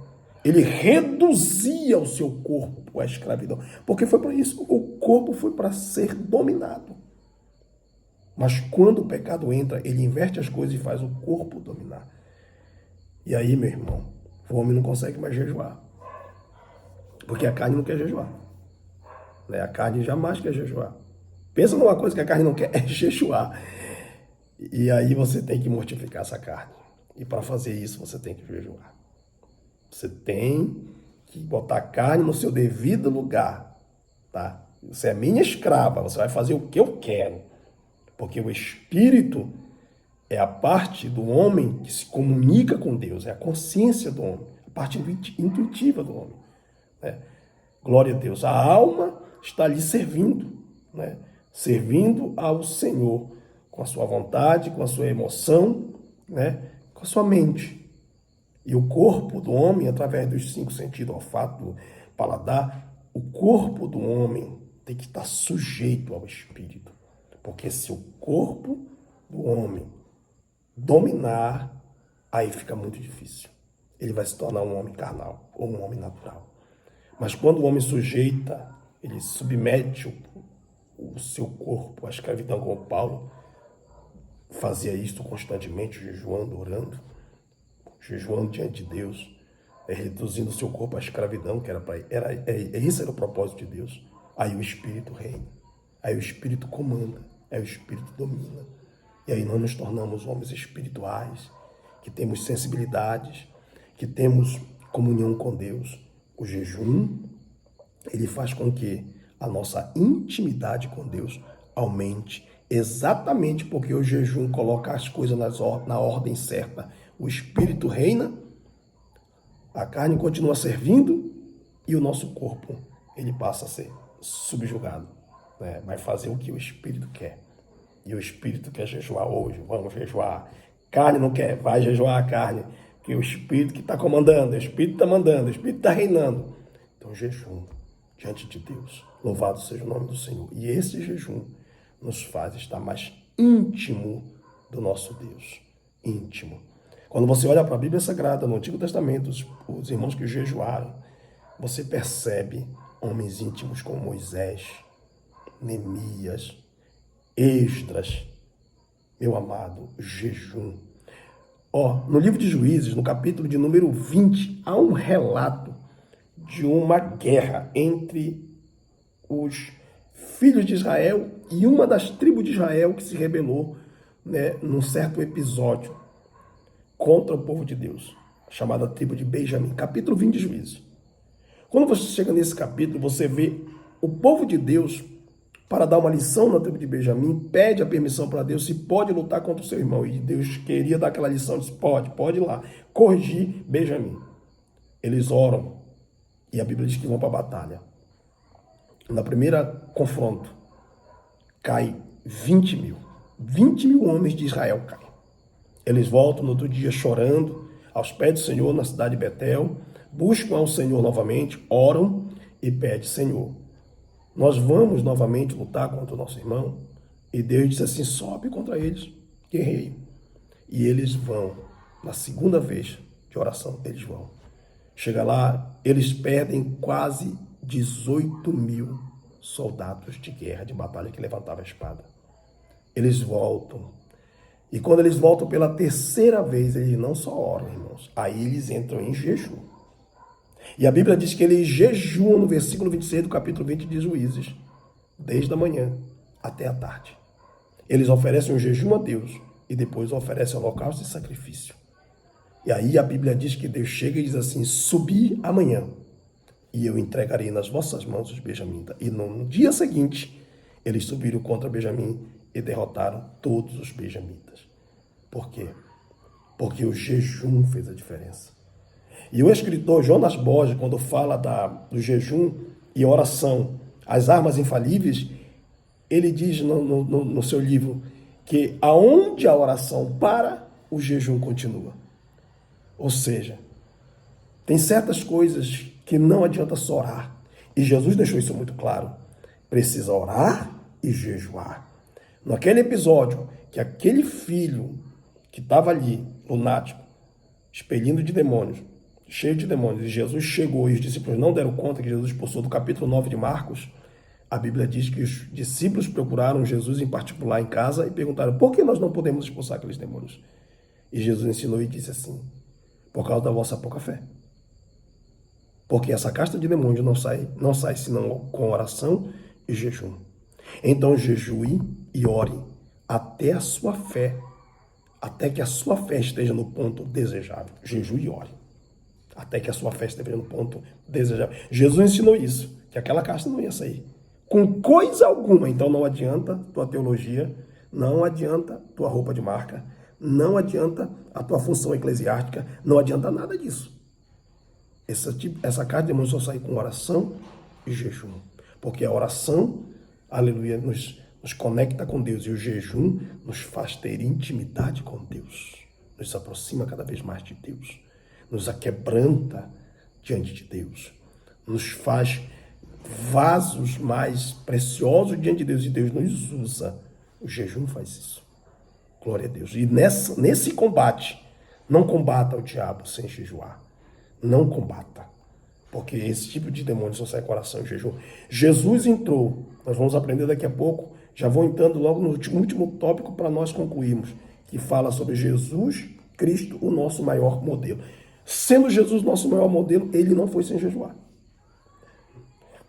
S1: Ele reduzia o seu corpo à escravidão, porque foi para isso, o corpo foi para ser dominado. Mas quando o pecado entra, ele inverte as coisas e faz o corpo dominar. E aí, meu irmão, o homem não consegue mais jejuar, porque a carne não quer jejuar, né? A carne jamais quer jejuar. Pensa numa coisa que a carne não quer, é jejuar. E aí você tem que mortificar essa carne. E para fazer isso, você tem que jejuar. Você tem que botar a carne no seu devido lugar, tá? Você é minha escrava, você vai fazer o que eu quero. Porque o espírito é a parte do homem que se comunica com Deus, é a consciência do homem, a parte intuitiva do homem, né? Glória a Deus. A alma está ali servindo, né? Servindo ao Senhor, com a sua vontade, com a sua emoção, né? Com a sua mente. E o corpo do homem, através dos 5 sentidos, olfato, paladar, o corpo do homem tem que estar sujeito ao espírito. Porque se o corpo do homem dominar, aí fica muito difícil. Ele vai se tornar um homem carnal ou um homem natural. Mas quando o homem sujeita, ele submete o seu corpo à escravidão, como Paulo fazia isto constantemente, jejuando, orando, jejuando diante de Deus, reduzindo o seu corpo à escravidão, que esse era o propósito de Deus. Aí o Espírito reina, aí o Espírito comanda, aí o Espírito domina. E aí nós nos tornamos homens espirituais, que temos sensibilidades, que temos comunhão com Deus. O jejum, ele faz com que a nossa intimidade com Deus aumente, exatamente porque o jejum coloca as coisas na ordem certa. O Espírito reina, a carne continua servindo e o nosso corpo, ele passa a ser subjugado, né? Vai fazer o que o Espírito quer. E o Espírito quer jejuar hoje, vamos jejuar. Carne não quer, vai jejuar a carne, porque o Espírito que está comandando, o Espírito está mandando, o Espírito está reinando. Então jejum diante de Deus, louvado seja o nome do Senhor. E esse jejum nos faz estar mais íntimo do nosso Deus, íntimo. Quando você olha para a Bíblia Sagrada, no Antigo Testamento, os irmãos que jejuaram, você percebe homens íntimos como Moisés, Neemias, Esdras, meu amado, jejum. No livro de Juízes, no capítulo de número 20, há um relato de uma guerra entre os filhos de Israel e uma das tribos de Israel que se rebelou, né, num certo episódio contra o povo de Deus, chamada tribo de Benjamim. Capítulo 20 de Juízes. Quando você chega nesse capítulo, você vê o povo de Deus, para dar uma lição na tribo de Benjamim, pede a permissão para Deus se pode lutar contra o seu irmão. E Deus queria dar aquela lição, disse, pode ir lá, corrigir Benjamim. Eles oram, e a Bíblia diz que vão para a batalha. Na primeira confronto, cai 20 mil. 20 mil homens de Israel caem. Eles voltam no outro dia chorando, aos pés do Senhor na cidade de Betel, buscam ao Senhor novamente, oram e pedem, Senhor, nós vamos novamente lutar contra o nosso irmão? E Deus disse assim, sobe contra eles, guerreio. E eles vão, na segunda vez de oração, eles vão. Chega lá, eles perdem quase 18 mil soldados de guerra, de batalha, que levantavam a espada. Eles voltam. E quando eles voltam pela terceira vez, eles não só oram, irmãos, aí eles entram em jejum. E a Bíblia diz que eles jejuam no versículo 26 do capítulo 20 de Juízes, desde a manhã até a tarde. Eles oferecem um jejum a Deus e depois oferecem holocausto e sacrifício. E aí a Bíblia diz que Deus chega e diz assim, subi amanhã e eu entregarei nas vossas mãos os benjamitas. E no dia seguinte, eles subiram contra Benjamim e derrotaram todos os benjamitas. Por quê? Porque o jejum fez a diferença. E o escritor Jonas Borges, quando fala do jejum e oração, as armas infalíveis, ele diz no seu livro que aonde a oração para, o jejum continua. Ou seja, tem certas coisas que não adianta só orar. E Jesus deixou isso muito claro. Precisa orar e jejuar. Naquele episódio, que aquele filho que estava ali, lunático, expelindo de demônios, cheio de demônios, e Jesus chegou e os discípulos não deram conta que Jesus expulsou, do capítulo 9 de Marcos, a Bíblia diz que os discípulos procuraram Jesus em particular em casa e perguntaram, por que nós não podemos expulsar aqueles demônios? E Jesus ensinou e disse assim, por causa da vossa pouca fé. Porque essa casta de demônios não sai senão com oração e jejum. Então jejue e ore até a sua fé, até que a sua fé esteja no ponto desejável. Jejue e ore até que a sua fé esteja no ponto desejável. Jesus ensinou isso, que aquela casta não ia sair com coisa alguma. Então não adianta tua teologia, não adianta tua roupa de marca, não adianta a tua função eclesiástica, não adianta nada disso. Essa casta de demônios só sai com oração e jejum. Porque a oração, aleluia, nos conecta com Deus. E o jejum nos faz ter intimidade com Deus. Nos aproxima cada vez mais de Deus. Nos aquebranta diante de Deus. Nos faz vasos mais preciosos diante de Deus. E Deus nos usa. O jejum faz isso. Glória a Deus. E nesse combate, não combata o diabo sem jejuar. Não combata. Porque esse tipo de demônio só sai com oração e jejum. Jesus entrou. Nós vamos aprender daqui a pouco. Já vou entrando logo no último tópico para nós concluirmos. Que fala sobre Jesus Cristo, o nosso maior modelo. Sendo Jesus nosso maior modelo, ele não foi sem jejuar.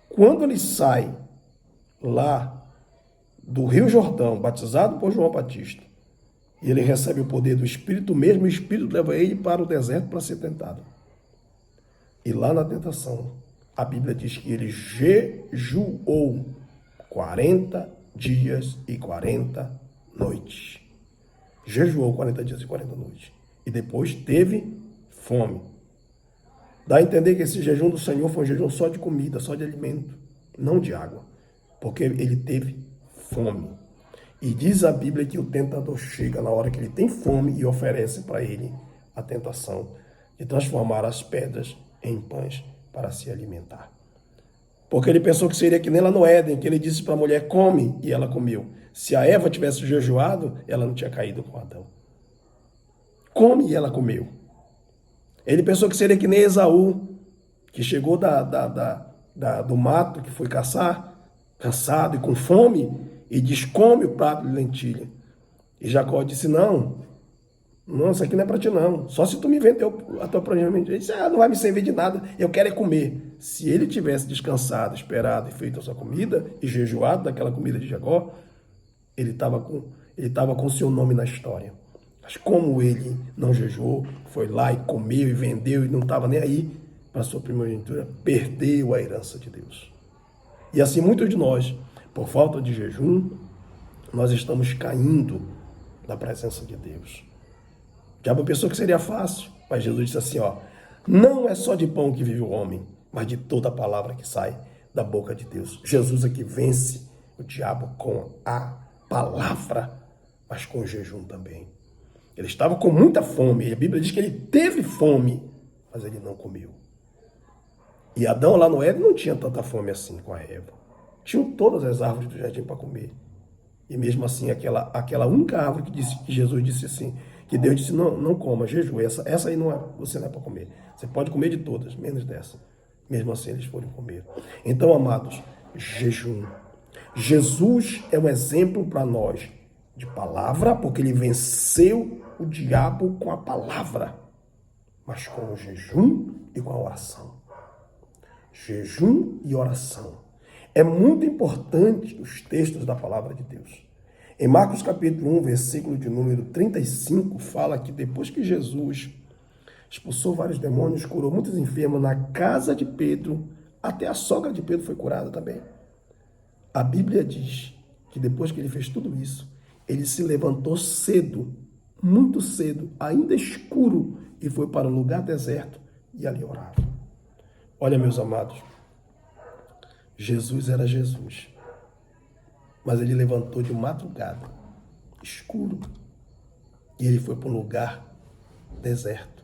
S1: Quando ele sai lá do Rio Jordão, batizado por João Batista, e ele recebe o poder do Espírito, mesmo o Espírito leva ele para o deserto para ser tentado. E lá na tentação, a Bíblia diz que ele jejuou 40 dias e 40 noites. Jejuou 40 dias e 40 noites. E depois teve fome. Dá a entender que esse jejum do Senhor foi um jejum só de comida, só de alimento, não de água. Porque ele teve fome. E diz a Bíblia que o tentador chega na hora que ele tem fome e oferece para ele a tentação de transformar as pedras em pães para se alimentar. Porque ele pensou que seria que nem lá no Éden, que ele disse para a mulher, come, e ela comeu. Se a Eva tivesse jejuado, ela não tinha caído com Adão. Come, e ela comeu. Ele pensou que seria que nem Esaú, que chegou do mato, que foi caçar, cansado e com fome, e diz, come o prato de lentilha. E Jacó disse, não, isso aqui não é para ti não, só se tu me vender a tua planejamento. Ele disse, não vai me servir de nada, eu quero é comer. Se ele tivesse descansado, esperado e feito a sua comida, e jejuado daquela comida de Jacó, ele estava com seu nome na história. Mas como ele não jejuou, foi lá e comeu e vendeu e não estava nem aí, para a sua primogenitura, perdeu a herança de Deus. E assim muitos de nós, por falta de jejum, nós estamos caindo da presença de Deus. O diabo pensou que seria fácil, mas Jesus disse assim, não é só de pão que vive o homem, mas de toda a palavra que sai da boca de Deus. Jesus é que vence o diabo com a palavra, mas com o jejum também. Ele estava com muita fome, e a Bíblia diz que ele teve fome, mas ele não comeu. E Adão lá no Éden não tinha tanta fome assim com a Eva. Tinham todas as árvores do jardim para comer. E mesmo assim, aquela única árvore que Jesus disse assim, que Deus disse, não coma, jejum, essa aí você não é para comer. Você pode comer de todas, menos dessa. Mesmo assim, eles foram comer. Então, amados, jejum. Jesus é um exemplo para nós de palavra, porque ele venceu o diabo com a palavra, mas com o jejum e com a oração. Jejum e oração. É muito importante os textos da palavra de Deus. Em Marcos capítulo 1, versículo de número 35, fala que depois que Jesus expulsou vários demônios, curou muitos enfermos na casa de Pedro, até a sogra de Pedro foi curada também. A Bíblia diz que depois que ele fez tudo isso, ele se levantou cedo, muito cedo, ainda escuro, e foi para um lugar deserto e ali orava. Olha, meus amados, Jesus era Jesus, mas ele levantou de madrugada, escuro, e ele foi para um lugar deserto,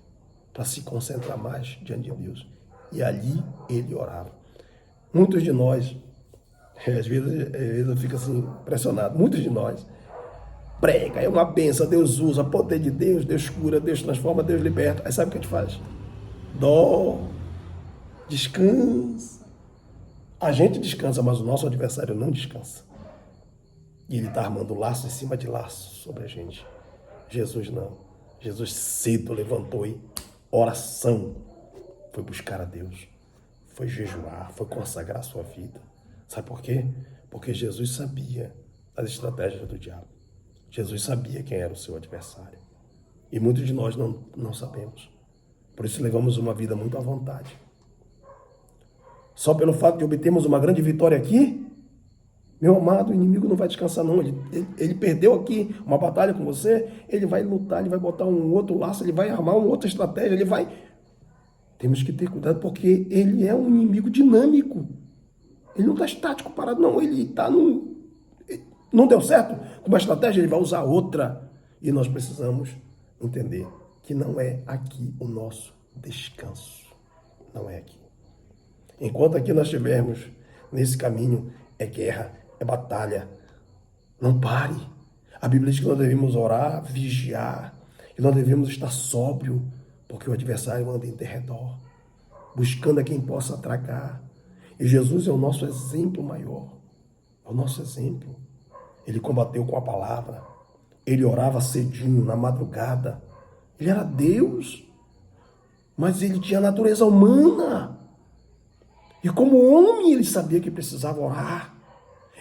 S1: para se concentrar mais diante de Deus. E ali ele orava. Muitos de nós, às vezes eu fico assim impressionado, muitos de nós prega, é uma benção, Deus usa, poder de Deus, Deus cura, Deus transforma, Deus liberta. Aí sabe o que a gente faz? Dorme, descansa. A gente descansa, mas o nosso adversário não descansa. E ele está armando laço em cima de laço sobre a gente. Jesus não. Jesus cedo levantou e oração. Foi buscar a Deus. Foi jejuar, foi consagrar a sua vida. Sabe por quê? Porque Jesus sabia as estratégias do diabo. Jesus sabia quem era o seu adversário. E muitos de nós não sabemos. Por isso levamos uma vida muito à vontade. Só pelo fato de obtermos uma grande vitória aqui, meu amado, o inimigo não vai descansar não. Ele perdeu aqui uma batalha com você, ele vai lutar, ele vai botar um outro laço, ele vai armar uma outra estratégia, ele vai... Temos que ter cuidado porque ele é um inimigo dinâmico. Ele não está estático, parado, não. Ele está no... Não deu certo com uma estratégia, ele vai usar outra. E nós precisamos entender que não é aqui o nosso descanso. Não é aqui. Enquanto aqui nós estivermos nesse caminho, é guerra, é batalha. Não pare. A Bíblia diz que nós devemos orar, vigiar, que nós devemos estar sóbrio, porque o adversário anda em derredor, buscando a quem possa atracar. E Jesus é o nosso exemplo maior, é o nosso exemplo. Ele combateu com a palavra, ele orava cedinho, na madrugada. Ele era Deus, mas ele tinha a natureza humana. E como homem, ele sabia que precisava orar.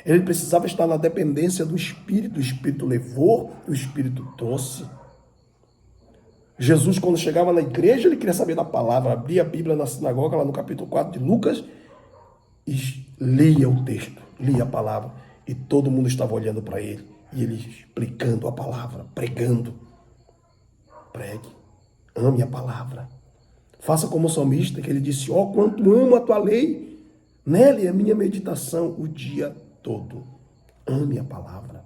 S1: Ele precisava estar na dependência do Espírito. O Espírito levou, o Espírito trouxe. Jesus, quando chegava na igreja, ele queria saber da palavra. Abria a Bíblia na sinagoga, lá no capítulo 4 de Lucas, e lia o texto, lia a palavra. E todo mundo estava olhando para ele. E ele explicando a palavra, pregando. Pregue, ame a palavra. Faça como o salmista, que ele disse, quanto amo a tua lei, nela é a minha meditação o dia todo. Ame a palavra.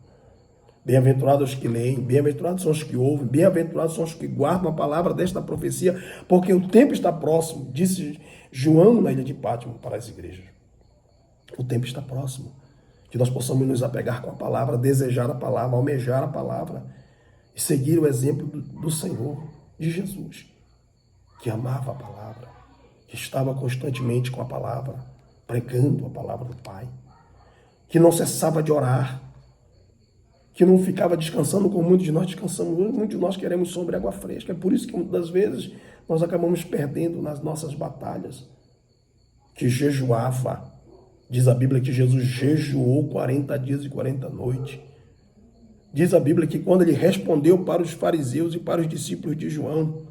S1: Bem-aventurados os que leem, bem-aventurados são os que ouvem, bem-aventurados são os que guardam a palavra desta profecia, porque o tempo está próximo, disse João na ilha de Pátimo para as igrejas. O tempo está próximo, que nós possamos nos apegar com a palavra, desejar a palavra, almejar a palavra e seguir o exemplo do Senhor, de Jesus, que amava a palavra, que estava constantemente com a palavra, pregando a palavra do Pai, que não cessava de orar, que não ficava descansando como muitos de nós descansamos. Muitos de nós queremos sobre água fresca. É por isso que muitas das vezes nós acabamos perdendo nas nossas batalhas. Que jejuava. Diz a Bíblia que Jesus jejuou 40 dias e 40 noites. Diz a Bíblia que quando ele respondeu para os fariseus e para os discípulos de João,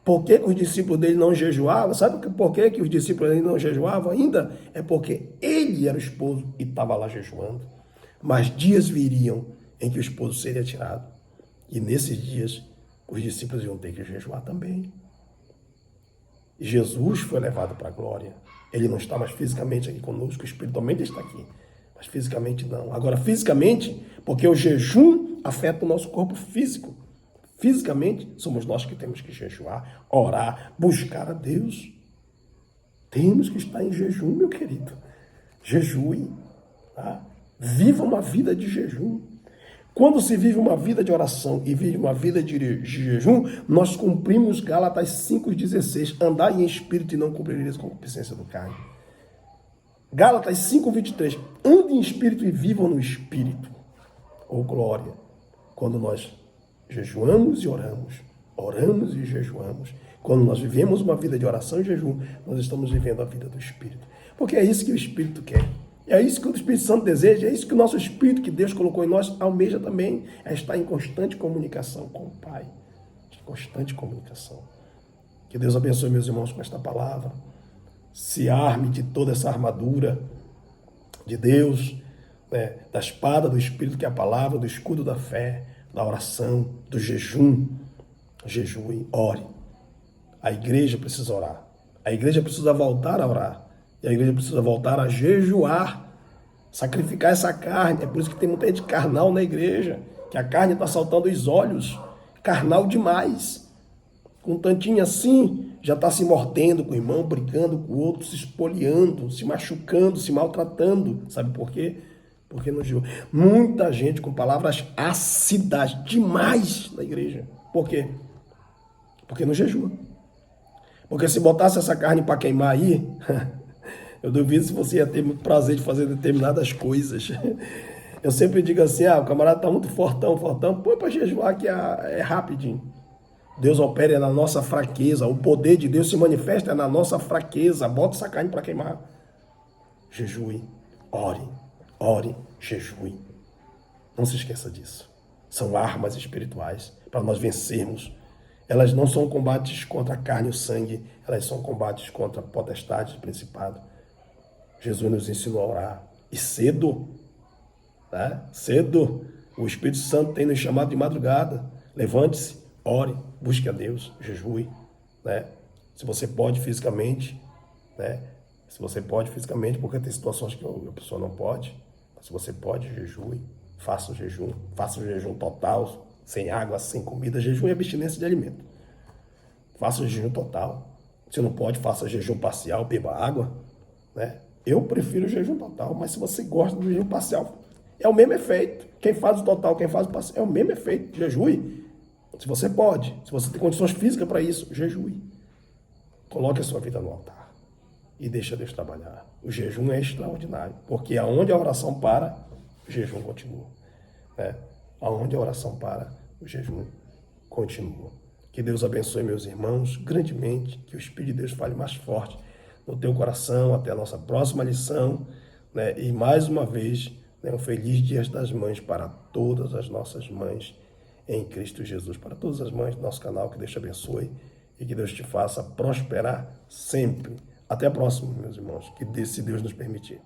S1: Por que os discípulos dele não jejuavam? Sabe por que os discípulos dele não jejuavam ainda? É porque ele era o esposo e estava lá jejuando. Mas dias viriam em que o esposo seria tirado. E nesses dias, os discípulos iam ter que jejuar também. Jesus foi levado para a glória. Ele não está mais fisicamente aqui conosco, espiritualmente está aqui. Mas fisicamente não. Agora, fisicamente, porque o jejum afeta o nosso corpo físico. Fisicamente, somos nós que temos que jejuar, orar, buscar a Deus. Temos que estar em jejum, meu querido. Jejue. Tá? Viva uma vida de jejum. Quando se vive uma vida de oração e vive uma vida de jejum, nós cumprimos Gálatas 5,16. Andai em espírito e não cumprireis com a concupiscência do carne. Gálatas 5,23. Ande em espírito e vivam no espírito. Oh, glória. Quando nós jejuamos e oramos e jejuamos. Quando nós vivemos uma vida de oração e jejum, nós estamos vivendo a vida do Espírito. Porque é isso que o Espírito quer. É isso que o Espírito Santo deseja, é isso que o nosso Espírito que Deus colocou em nós almeja também. É estar em constante comunicação com o Pai. Em constante comunicação. Que Deus abençoe meus irmãos com esta palavra. Se arme de toda essa armadura de Deus, né, da espada do Espírito, que é a palavra, do escudo da fé, da oração, do jejum. Jejue, ore. A igreja precisa orar. A igreja precisa voltar a orar. E a igreja precisa voltar a jejuar. Sacrificar essa carne. É por isso que tem muita gente carnal na igreja. Que a carne está saltando os olhos. Carnal demais. Com um tantinho assim, já está se mordendo com o irmão, brigando com o outro, se espoliando, se machucando, se maltratando. Sabe por quê? Porque não jejua. Muita gente com palavras ácidas demais na igreja. Por quê? Porque não jejua. Porque se botasse essa carne para queimar aí, eu duvido se você ia ter muito prazer de fazer determinadas coisas. Eu sempre digo assim, o camarada está muito fortão, põe para jejuar que é rapidinho. Deus opera na nossa fraqueza, o poder de Deus se manifesta na nossa fraqueza. Bota essa carne para queimar. Jejue, ore, jejue. Não se esqueça disso. São armas espirituais para nós vencermos. Elas não são combates contra a carne e o sangue, elas são combates contra potestades e principado. Jesus nos ensinou a orar. E cedo, tá? Cedo. O Espírito Santo tem nos chamado de madrugada. Levante-se, ore, busque a Deus, jejue, né? Se você pode fisicamente, né? Se você pode fisicamente, porque tem situações que a pessoa não pode. Se você pode, jejue, faça o jejum total, sem água, sem comida. Jejum é abstinência de alimento. Faça o jejum total. Se não pode, faça jejum parcial, beba água, né? Eu prefiro o jejum total, mas se você gosta do jejum parcial, é o mesmo efeito. Quem faz o total, quem faz o parcial, é o mesmo efeito. Jejue. Se você pode, se você tem condições físicas para isso, jejue. Coloque a sua vida no altar e deixa Deus trabalhar. O jejum é extraordinário, porque aonde a oração para, o jejum continua. Né? Aonde a oração para, o jejum continua. Que Deus abençoe meus irmãos grandemente, que o Espírito de Deus fale mais forte no teu coração. Até a nossa próxima lição, né? E mais uma vez, né, um feliz Dia das Mães para todas as nossas mães em Cristo Jesus. Para todas as mães do nosso canal, que Deus te abençoe e que Deus te faça prosperar sempre. Até a próxima, meus irmãos, que se Deus nos permitir.